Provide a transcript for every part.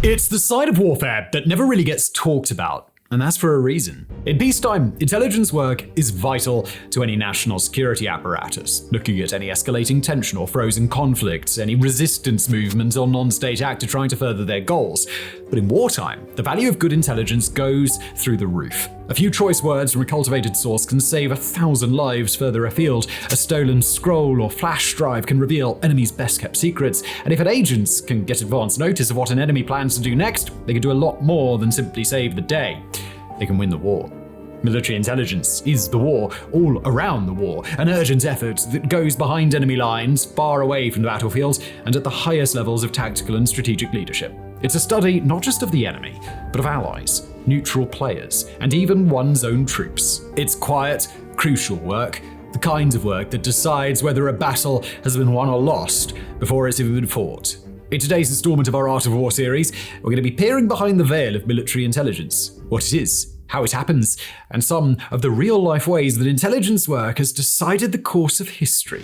It's the side of warfare that never really gets talked about. And that's for a reason. In peacetime, intelligence work is vital to any national security apparatus, looking at any escalating tension or frozen conflicts, any resistance movement or non-state actor trying to further their goals. But in wartime, the value of good intelligence goes through the roof. A few choice words from a cultivated source can save 1,000 lives further afield. A stolen scroll or flash drive can reveal enemies' best-kept secrets. And if agents can get advance notice of what an enemy plans to do next, they can do a lot more than simply save the day. They can win the war. Military intelligence is the war, all around the war, an urgent effort that goes behind enemy lines, far away from the battlefield, and at the highest levels of tactical and strategic leadership. It's a study not just of the enemy, but of allies, neutral players, and even one's own troops. It's quiet, crucial work, the kind of work that decides whether a battle has been won or lost before it's even been fought. In today's installment of our Art of War series, we're going to be peering behind the veil of military intelligence, what it is, how it happens, and some of the real-life ways that intelligence work has decided the course of history.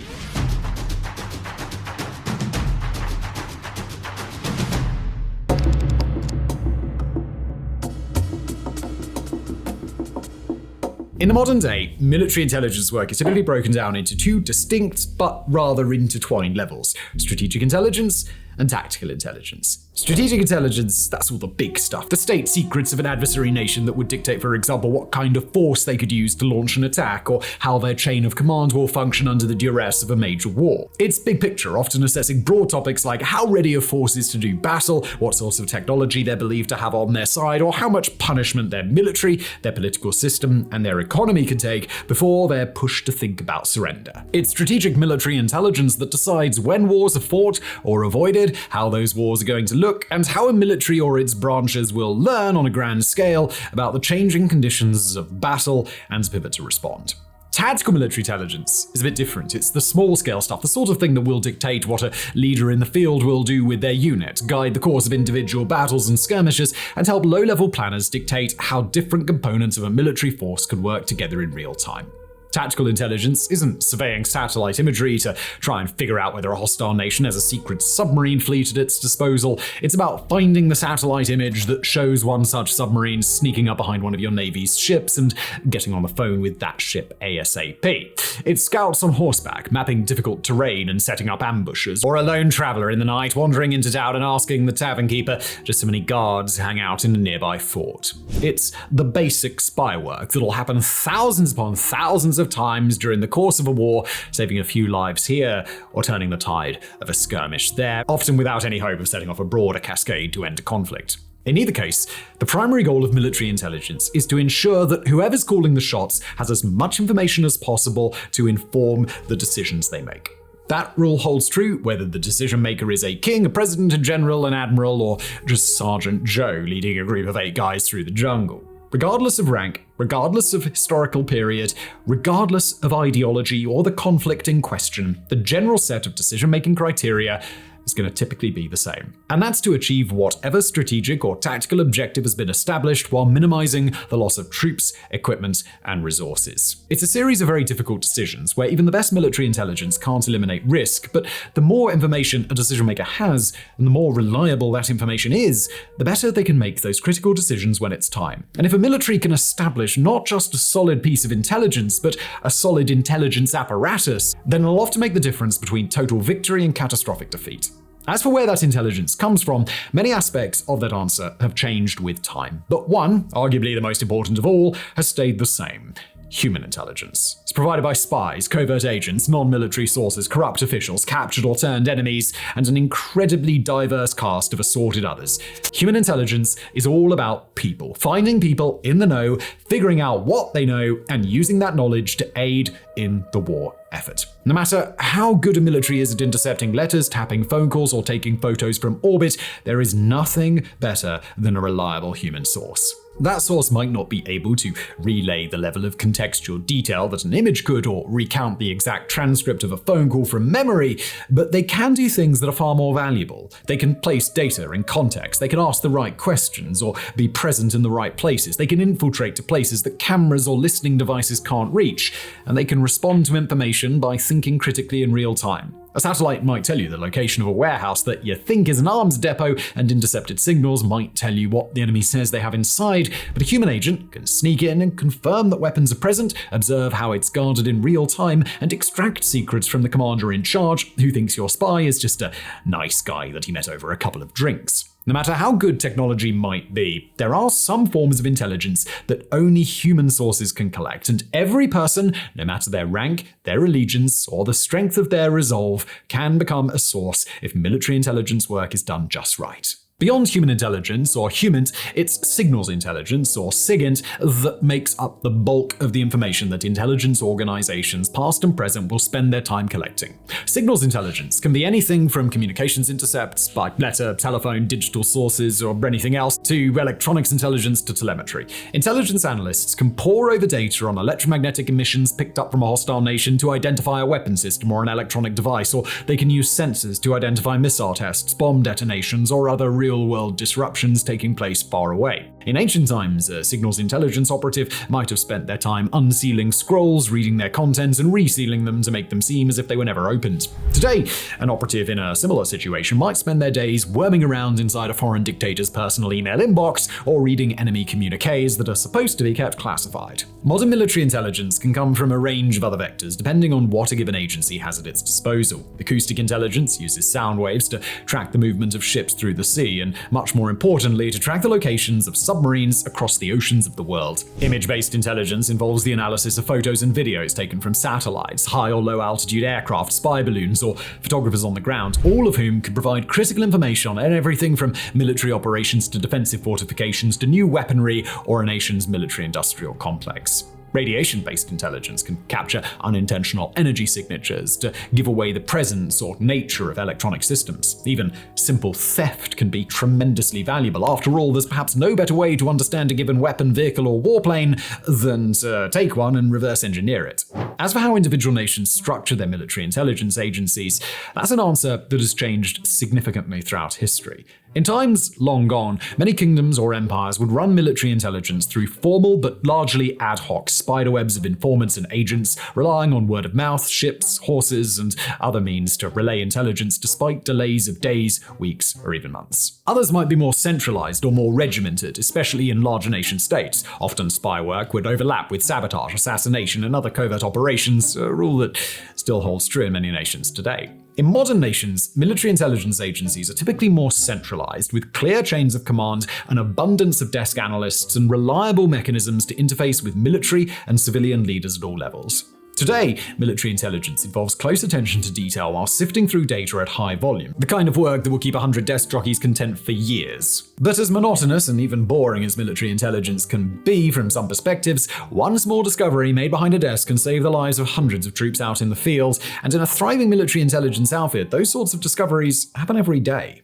In the modern day, military intelligence work is typically broken down into two distinct but rather intertwined levels: strategic intelligence and tactical intelligence. Strategic intelligence, that's all the big stuff, the state secrets of an adversary nation that would dictate, for example, what kind of force they could use to launch an attack, or how their chain of command will function under the duress of a major war. It's big picture, often assessing broad topics like how ready are forces to do battle, what sorts of technology they're believed to have on their side, or how much punishment their military, their political system, and their economy can take before they're pushed to think about surrender. It's strategic military intelligence that decides when wars are fought or avoided, how those wars are going to look, and how a military or its branches will learn on a grand scale about the changing conditions of battle and pivot to respond. Tactical military intelligence is a bit different. It's the small-scale stuff, the sort of thing that will dictate what a leader in the field will do with their unit, guide the course of individual battles and skirmishes, and help low-level planners dictate how different components of a military force can work together in real time. Tactical intelligence isn't surveying satellite imagery to try and figure out whether a hostile nation has a secret submarine fleet at its disposal. It's about finding the satellite image that shows one such submarine sneaking up behind one of your Navy's ships and getting on the phone with that ship ASAP. It's scouts on horseback, mapping difficult terrain and setting up ambushes, or a lone traveler in the night wandering into town and asking the tavern keeper just how many guards hang out in a nearby fort. It's the basic spy work that'll happen thousands upon thousands of times during the course of a war, saving a few lives here or turning the tide of a skirmish there, often without any hope of setting off a broader cascade to end a conflict. In either case, the primary goal of military intelligence is to ensure that whoever's calling the shots has as much information as possible to inform the decisions they make. That rule holds true whether the decision maker is a king, a president, a general, an admiral, or just Sergeant Joe leading a group of 8 guys through the jungle. Regardless of rank, regardless of historical period, regardless of ideology or the conflict in question, the general set of decision-making criteria is going to typically be the same. And that's to achieve whatever strategic or tactical objective has been established while minimizing the loss of troops, equipment, and resources. It's a series of very difficult decisions where even the best military intelligence can't eliminate risk, but the more information a decision maker has, and the more reliable that information is, the better they can make those critical decisions when it's time. And if a military can establish not just a solid piece of intelligence, but a solid intelligence apparatus, then it'll often make the difference between total victory and catastrophic defeat. As for where that intelligence comes from, many aspects of that answer have changed with time. But one, arguably the most important of all, has stayed the same: human intelligence. It's provided by spies, covert agents, non-military sources, corrupt officials, captured or turned enemies, and an incredibly diverse cast of assorted others. Human intelligence is all about people, finding people in the know, figuring out what they know, and using that knowledge to aid in the war effort. No matter how good a military is at intercepting letters, tapping phone calls, or taking photos from orbit, there is nothing better than a reliable human source. That source might not be able to relay the level of contextual detail that an image could, or recount the exact transcript of a phone call from memory, but they can do things that are far more valuable. They can place data in context, they can ask the right questions, or be present in the right places, they can infiltrate to places that cameras or listening devices can't reach, and they can respond to information by thinking critically in real time. A satellite might tell you the location of a warehouse that you think is an arms depot, and intercepted signals might tell you what the enemy says they have inside, but a human agent can sneak in and confirm that weapons are present, observe how it's guarded in real time, and extract secrets from the commander in charge, who thinks your spy is just a nice guy that he met over a couple of drinks. No matter how good technology might be, there are some forms of intelligence that only human sources can collect, and every person, no matter their rank, their allegiance, or the strength of their resolve, can become a source if military intelligence work is done just right. Beyond human intelligence, or HUMINT, it's signals intelligence, or SIGINT, that makes up the bulk of the information that intelligence organizations, past and present, will spend their time collecting. Signals intelligence can be anything from communications intercepts, by letter, telephone, digital sources, or anything else, to electronics intelligence to telemetry. Intelligence analysts can pore over data on electromagnetic emissions picked up from a hostile nation to identify a weapon system or an electronic device, or they can use sensors to identify missile tests, bomb detonations, or other real-world disruptions taking place far away. In ancient times, a signals intelligence operative might have spent their time unsealing scrolls, reading their contents, and resealing them to make them seem as if they were never opened. Today, an operative in a similar situation might spend their days worming around inside a foreign dictator's personal email inbox, or reading enemy communiques that are supposed to be kept classified. Modern military intelligence can come from a range of other vectors, depending on what a given agency has at its disposal. Acoustic intelligence uses sound waves to track the movement of ships through the sea, and much more importantly, to track the locations of submarines across the oceans of the world. Image-based intelligence involves the analysis of photos and videos taken from satellites, high or low altitude aircraft, spy balloons, or photographers on the ground, all of whom could provide critical information on everything from military operations to defensive fortifications to new weaponry or a nation's military-industrial complex. Radiation-based intelligence can capture unintentional energy signatures to give away the presence or nature of electronic systems. Even simple theft can be tremendously valuable. After all, there's perhaps no better way to understand a given weapon, vehicle, or warplane than to take one and reverse engineer it. As for how individual nations structure their military intelligence agencies, that's an answer that has changed significantly throughout history. In times long gone, many kingdoms or empires would run military intelligence through formal but largely ad hoc spiderwebs of informants and agents, relying on word of mouth, ships, horses, and other means to relay intelligence despite delays of days, weeks, or even months. Others might be more centralized or more regimented, especially in larger nation states. Often spy work would overlap with sabotage, assassination, and other covert operations, a rule that still holds true in many nations today. In modern nations, military intelligence agencies are typically more centralized, with clear chains of command, an abundance of desk analysts, and reliable mechanisms to interface with military and civilian leaders at all levels. Today, military intelligence involves close attention to detail while sifting through data at high volume, the kind of work that will keep 100 desk jockeys content for years. But as monotonous and even boring as military intelligence can be from some perspectives, one small discovery made behind a desk can save the lives of hundreds of troops out in the field, and in a thriving military intelligence outfit, those sorts of discoveries happen every day.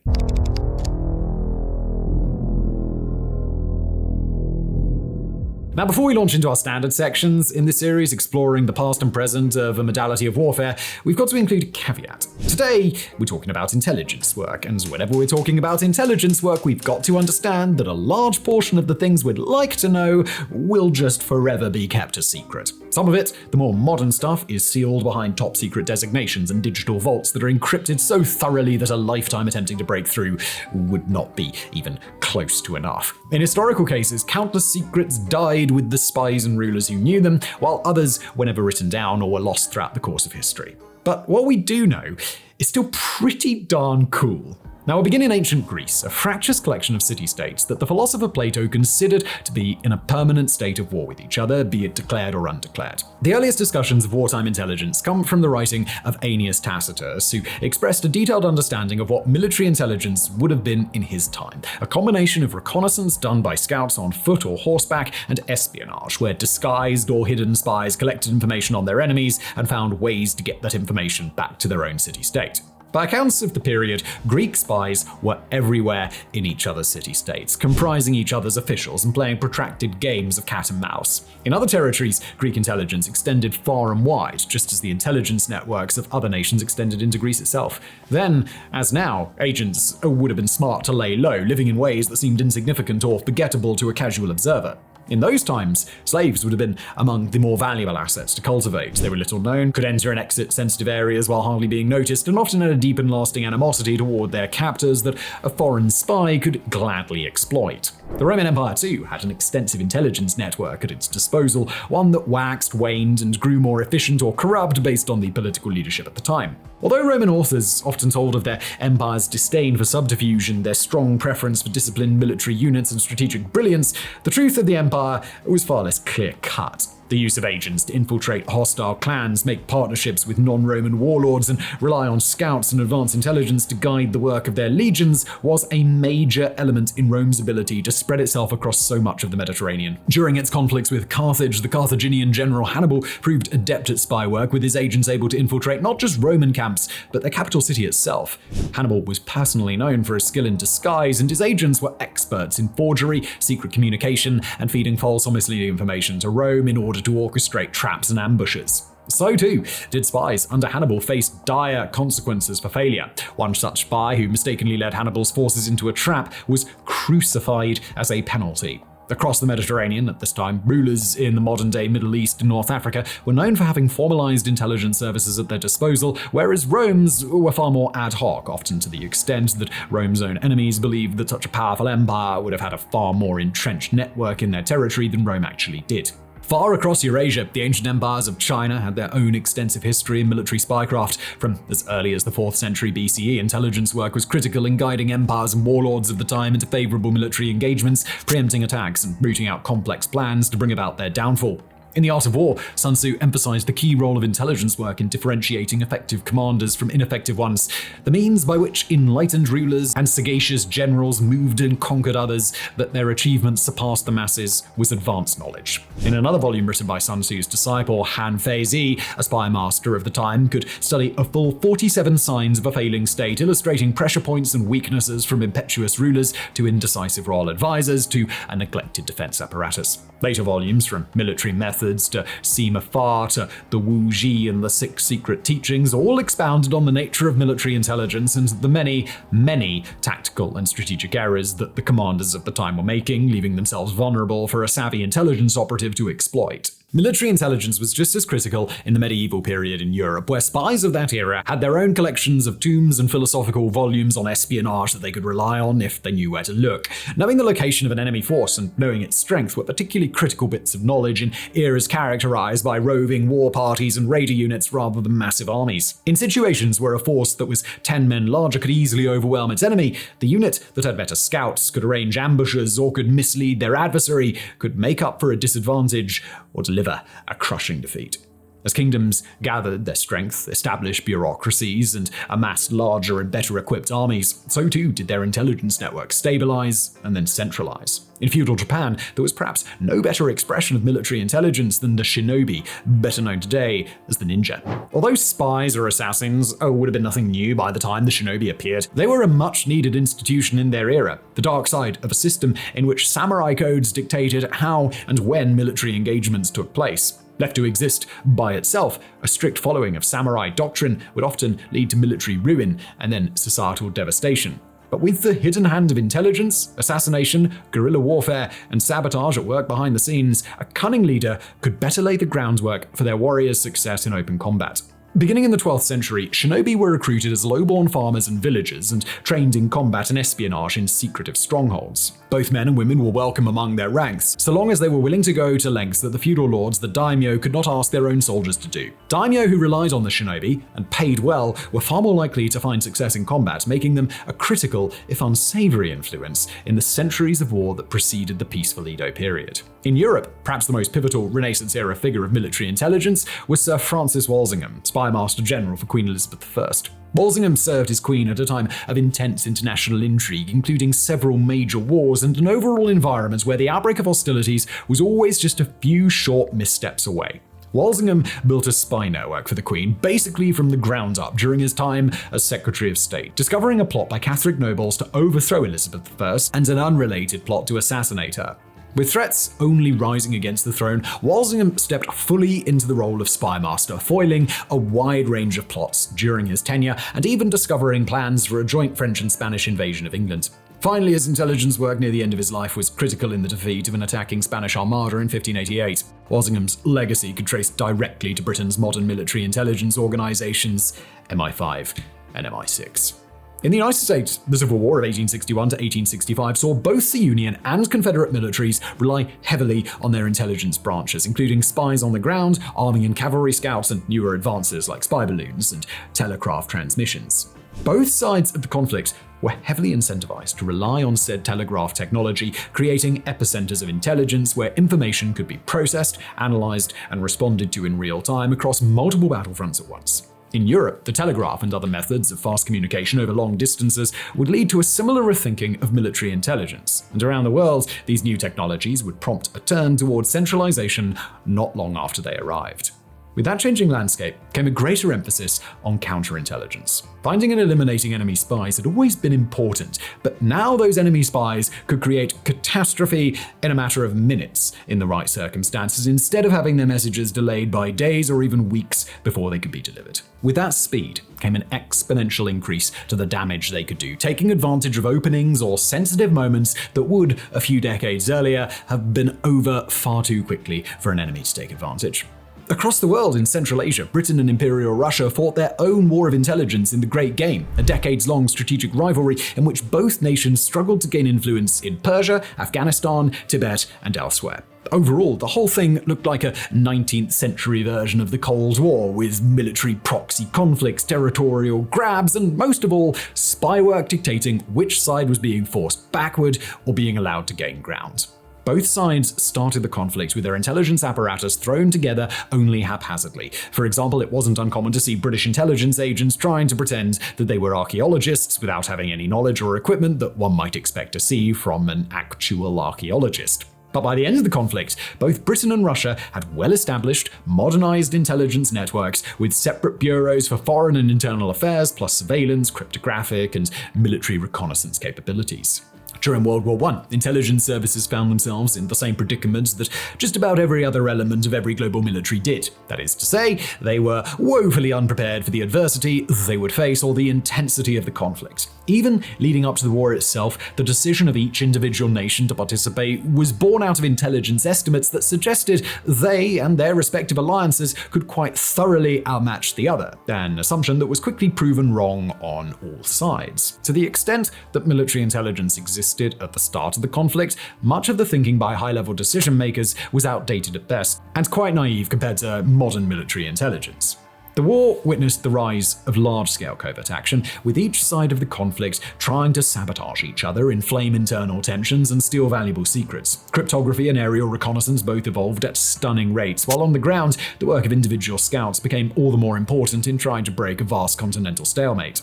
Now, before we launch into our standard sections in this series exploring the past and present of a modality of warfare, we've got to include a caveat. Today, we're talking about intelligence work, and whenever we're talking about intelligence work, we've got to understand that a large portion of the things we'd like to know will just forever be kept a secret. Some of it, the more modern stuff, is sealed behind top secret designations and digital vaults that are encrypted so thoroughly that a lifetime attempting to break through would not be even close to enough. In historical cases, countless secrets died with the spies and rulers who knew them, while others were never written down or were lost throughout the course of history. But what we do know is still pretty darn cool. Now, we'll begin in ancient Greece, a fractious collection of city-states that the philosopher Plato considered to be in a permanent state of war with each other, be it declared or undeclared. The earliest discussions of wartime intelligence come from the writing of Aeneas Tacitus, who expressed a detailed understanding of what military intelligence would have been in his time, a combination of reconnaissance done by scouts on foot or horseback and espionage, where disguised or hidden spies collected information on their enemies and found ways to get that information back to their own city-state. By accounts of the period, Greek spies were everywhere in each other's city-states, comprising each other's officials and playing protracted games of cat and mouse. In other territories, Greek intelligence extended far and wide, just as the intelligence networks of other nations extended into Greece itself. Then, as now, agents would have been smart to lay low, living in ways that seemed insignificant or forgettable to a casual observer. In those times, slaves would have been among the more valuable assets to cultivate. They were little known, could enter and exit sensitive areas while hardly being noticed, and often had a deep and lasting animosity toward their captors that a foreign spy could gladly exploit. The Roman Empire, too, had an extensive intelligence network at its disposal, one that waxed, waned, and grew more efficient or corrupt based on the political leadership at the time. Although Roman authors often told of their empire's disdain for subterfuge and their strong preference for disciplined military units and strategic brilliance, the truth of the empire was far less clear-cut. The use of agents to infiltrate hostile clans, make partnerships with non-Roman warlords, and rely on scouts and advanced intelligence to guide the work of their legions was a major element in Rome's ability to spread itself across so much of the Mediterranean. During its conflicts with Carthage, the Carthaginian general Hannibal proved adept at spy work, with his agents able to infiltrate not just Roman camps, but the capital city itself. Hannibal was personally known for his skill in disguise, and his agents were experts in forgery, secret communication, and feeding false or misleading information to Rome in order to orchestrate traps and ambushes. So too did spies under Hannibal face dire consequences for failure. One such spy who mistakenly led Hannibal's forces into a trap was crucified as a penalty. Across the Mediterranean at this time, rulers in the modern-day Middle East and North Africa were known for having formalized intelligence services at their disposal, whereas Rome's were far more ad hoc, often to the extent that Rome's own enemies believed that such a powerful empire would have had a far more entrenched network in their territory than Rome actually did. Far across Eurasia, the ancient empires of China had their own extensive history in military spycraft. From as early as the 4th century BCE, intelligence work was critical in guiding empires and warlords of the time into favorable military engagements, preempting attacks and rooting out complex plans to bring about their downfall. In The Art of War, Sun Tzu emphasized the key role of intelligence work in differentiating effective commanders from ineffective ones, the means by which enlightened rulers and sagacious generals moved and conquered others, but their achievements surpassed the masses, was advanced knowledge. In another volume written by Sun Tzu's disciple Han Feizi, a spy master of the time, could study a full 47 signs of a failing state, illustrating pressure points and weaknesses from impetuous rulers to indecisive royal advisors to a neglected defense apparatus. Later volumes, from military methods to Sima Fa to the Wu Ji and the 6 secret teachings, all expounded on the nature of military intelligence and the many, many tactical and strategic errors that the commanders of the time were making, leaving themselves vulnerable for a savvy intelligence operative to exploit. Military intelligence was just as critical in the medieval period in Europe, where spies of that era had their own collections of tombs and philosophical volumes on espionage that they could rely on if they knew where to look. Knowing the location of an enemy force and knowing its strength were particularly critical bits of knowledge in eras characterized by roving war parties and raider units rather than massive armies. In situations where a force that was 10 men larger could easily overwhelm its enemy, the unit that had better scouts, could arrange ambushes, or could mislead their adversary could make up for a disadvantage or deliver a crushing defeat. As kingdoms gathered their strength, established bureaucracies, and amassed larger and better equipped armies, so too did their intelligence networks stabilize and then centralize. In feudal Japan, there was perhaps no better expression of military intelligence than the shinobi, better known today as the ninja. Although spies or assassins would have been nothing new by the time the shinobi appeared, they were a much-needed institution in their era, the dark side of a system in which samurai codes dictated how and when military engagements took place. Left to exist by itself, a strict following of samurai doctrine would often lead to military ruin and then societal devastation. But with the hidden hand of intelligence, assassination, guerrilla warfare, and sabotage at work behind the scenes, a cunning leader could better lay the groundwork for their warriors' success in open combat. Beginning in the 12th century, shinobi were recruited as low-born farmers and villagers and trained in combat and espionage in secretive strongholds. Both men and women were welcome among their ranks, so long as they were willing to go to lengths that the feudal lords, the daimyo, could not ask their own soldiers to do. Daimyo who relied on the shinobi, and paid well, were far more likely to find success in combat, making them a critical, if unsavory influence in the centuries of war that preceded the peaceful Edo period. In Europe, perhaps the most pivotal Renaissance-era figure of military intelligence was Sir Francis Walsingham, Spy Master General for Queen Elizabeth I. Walsingham served his queen at a time of intense international intrigue, including several major wars and an overall environment where the outbreak of hostilities was always just a few short missteps away. Walsingham built a spy network for the Queen basically from the ground up during his time as Secretary of State, discovering a plot by Catholic nobles to overthrow Elizabeth I and an unrelated plot to assassinate her. With threats only rising against the throne, Walsingham stepped fully into the role of spy master, foiling a wide range of plots during his tenure and even discovering plans for a joint French and Spanish invasion of England. Finally, his intelligence work near the end of his life was critical in the defeat of an attacking Spanish armada in 1588. Walsingham's legacy could trace directly to Britain's modern military intelligence organizations, MI5 and MI6. In the United States, the Civil War of 1861 to 1865 saw both the Union and Confederate militaries rely heavily on their intelligence branches, including spies on the ground, army and cavalry scouts, and newer advances like spy balloons and telegraph transmissions. Both sides of the conflict were heavily incentivized to rely on said telegraph technology, creating epicenters of intelligence where information could be processed, analyzed, and responded to in real time across multiple battlefronts at once. In Europe, the telegraph and other methods of fast communication over long distances would lead to a similar rethinking of military intelligence. And around the world, these new technologies would prompt a turn towards centralization not long after they arrived. With that changing landscape came a greater emphasis on counterintelligence. Finding and eliminating enemy spies had always been important, but now those enemy spies could create catastrophe in a matter of minutes in the right circumstances, instead of having their messages delayed by days or even weeks before they could be delivered. With that speed came an exponential increase to the damage they could do, taking advantage of openings or sensitive moments that would, a few decades earlier, have been over far too quickly for an enemy to take advantage. Across the world in Central Asia, Britain and Imperial Russia fought their own war of intelligence in the Great Game, a decades-long strategic rivalry in which both nations struggled to gain influence in Persia, Afghanistan, Tibet, and elsewhere. Overall, the whole thing looked like a 19th century version of the Cold War, with military proxy conflicts, territorial grabs, and most of all, spy work dictating which side was being forced backward or being allowed to gain ground. Both sides started the conflict with their intelligence apparatus thrown together only haphazardly. For example, it wasn't uncommon to see British intelligence agents trying to pretend that they were archaeologists without having any knowledge or equipment that one might expect to see from an actual archaeologist. But by the end of the conflict, both Britain and Russia had well-established, modernized intelligence networks with separate bureaus for foreign and internal affairs, plus surveillance, cryptographic, and military reconnaissance capabilities. During World War I, intelligence services found themselves in the same predicament that just about every other element of every global military did. That is to say, they were woefully unprepared for the adversity they would face or the intensity of the conflict. Even leading up to the war itself, the decision of each individual nation to participate was born out of intelligence estimates that suggested they and their respective alliances could quite thoroughly outmatch the other, an assumption that was quickly proven wrong on all sides. To the extent that military intelligence existed at the start of the conflict, much of the thinking by high-level decision-makers was outdated at best, and quite naive compared to modern military intelligence. The war witnessed the rise of large-scale covert action, with each side of the conflict trying to sabotage each other, inflame internal tensions, and steal valuable secrets. Cryptography and aerial reconnaissance both evolved at stunning rates, while on the ground, the work of individual scouts became all the more important in trying to break a vast continental stalemate.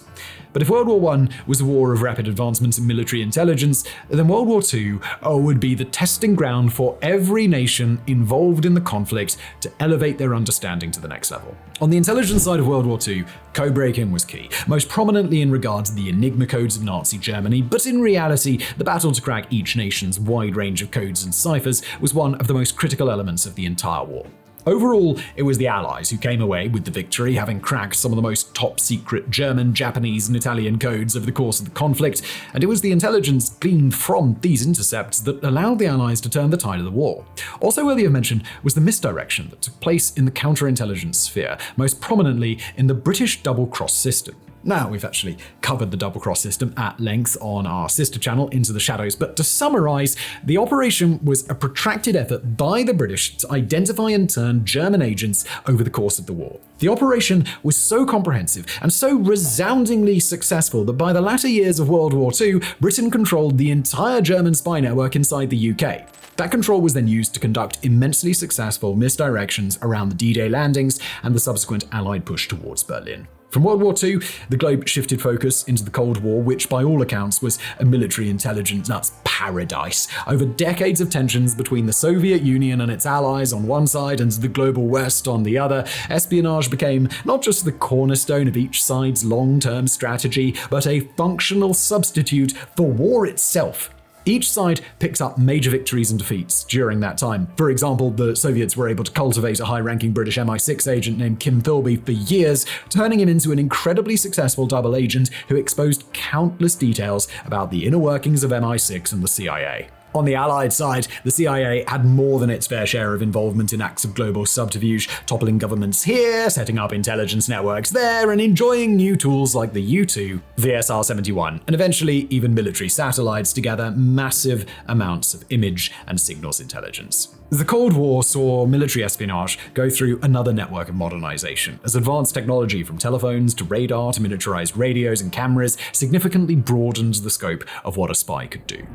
But if World War I was a war of rapid advancements in military intelligence, then World War II would be the testing ground for every nation involved in the conflict to elevate their understanding to the next level. On the intelligence side of World War II, codebreaking was key, most prominently in regard to the Enigma codes of Nazi Germany, but in reality, the battle to crack each nation's wide range of codes and ciphers was one of the most critical elements of the entire war. Overall, it was the Allies who came away with the victory, having cracked some of the most top-secret German, Japanese, and Italian codes over the course of the conflict, and it was the intelligence gleaned from these intercepts that allowed the Allies to turn the tide of the war. Also worthy of mention was the misdirection that took place in the counterintelligence sphere, most prominently in the British double-cross system. Now, we've actually covered the double-cross system at length on our sister channel, Into the Shadows, but to summarize, the operation was a protracted effort by the British to identify and turn German agents over the course of the war. The operation was so comprehensive and so resoundingly successful that by the latter years of World War II, Britain controlled the entire German spy network inside the UK. That control was then used to conduct immensely successful misdirections around the D-Day landings and the subsequent Allied push towards Berlin. From World War II, the globe shifted focus into the Cold War, which by all accounts was a military intelligence paradise. Over decades of tensions between the Soviet Union and its allies on one side and the global West on the other, espionage became not just the cornerstone of each side's long-term strategy, but a functional substitute for war itself. Each side picks up major victories and defeats during that time. For example, the Soviets were able to cultivate a high-ranking British MI6 agent named Kim Philby for years, turning him into an incredibly successful double agent who exposed countless details about the inner workings of MI6 and the CIA. On the Allied side, the CIA had more than its fair share of involvement in acts of global subterfuge, toppling governments here, setting up intelligence networks there, and enjoying new tools like the U-2, the SR-71, and eventually even military satellites to gather massive amounts of image and signals intelligence. The Cold War saw military espionage go through another network of modernization, as advanced technology from telephones to radar to miniaturized radios and cameras significantly broadened the scope of what a spy could do.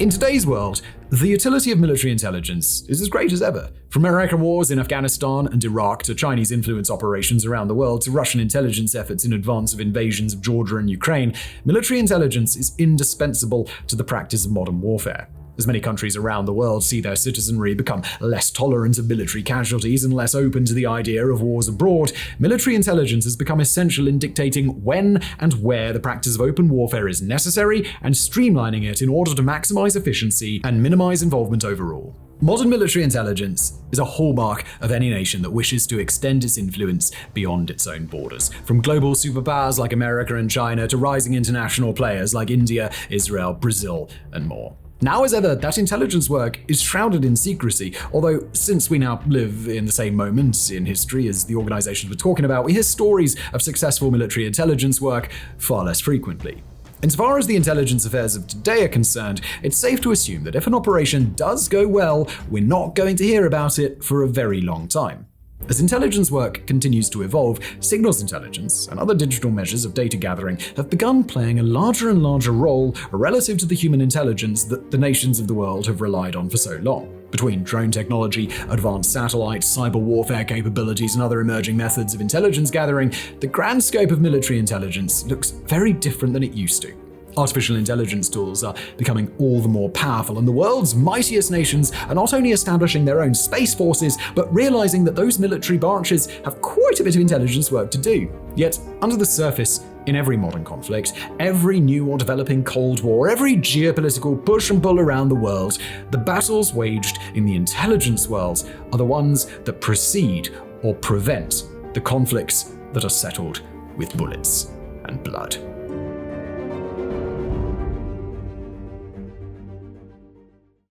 In today's world, the utility of military intelligence is as great as ever. From American wars in Afghanistan and Iraq to Chinese influence operations around the world to Russian intelligence efforts in advance of invasions of Georgia and Ukraine, military intelligence is indispensable to the practice of modern warfare. As many countries around the world see their citizenry become less tolerant of military casualties and less open to the idea of wars abroad, military intelligence has become essential in dictating when and where the practice of open warfare is necessary and streamlining it in order to maximize efficiency and minimize involvement overall. Modern military intelligence is a hallmark of any nation that wishes to extend its influence beyond its own borders, from global superpowers like America and China to rising international players like India, Israel, Brazil, and more. Now as ever, that intelligence work is shrouded in secrecy, although since we now live in the same moment in history as the organizations we're talking about, we hear stories of successful military intelligence work far less frequently. As far as the intelligence affairs of today are concerned, it's safe to assume that if an operation does go well, we're not going to hear about it for a very long time. As intelligence work continues to evolve, signals intelligence and other digital measures of data gathering have begun playing a larger and larger role relative to the human intelligence that the nations of the world have relied on for so long. Between drone technology, advanced satellites, cyber warfare capabilities, and other emerging methods of intelligence gathering, the grand scope of military intelligence looks very different than it used to. Artificial intelligence tools are becoming all the more powerful, and the world's mightiest nations are not only establishing their own space forces, but realizing that those military branches have quite a bit of intelligence work to do. Yet, under the surface, in every modern conflict, every new or developing Cold War, every geopolitical push and pull around the world, the battles waged in the intelligence world are the ones that precede or prevent the conflicts that are settled with bullets and blood.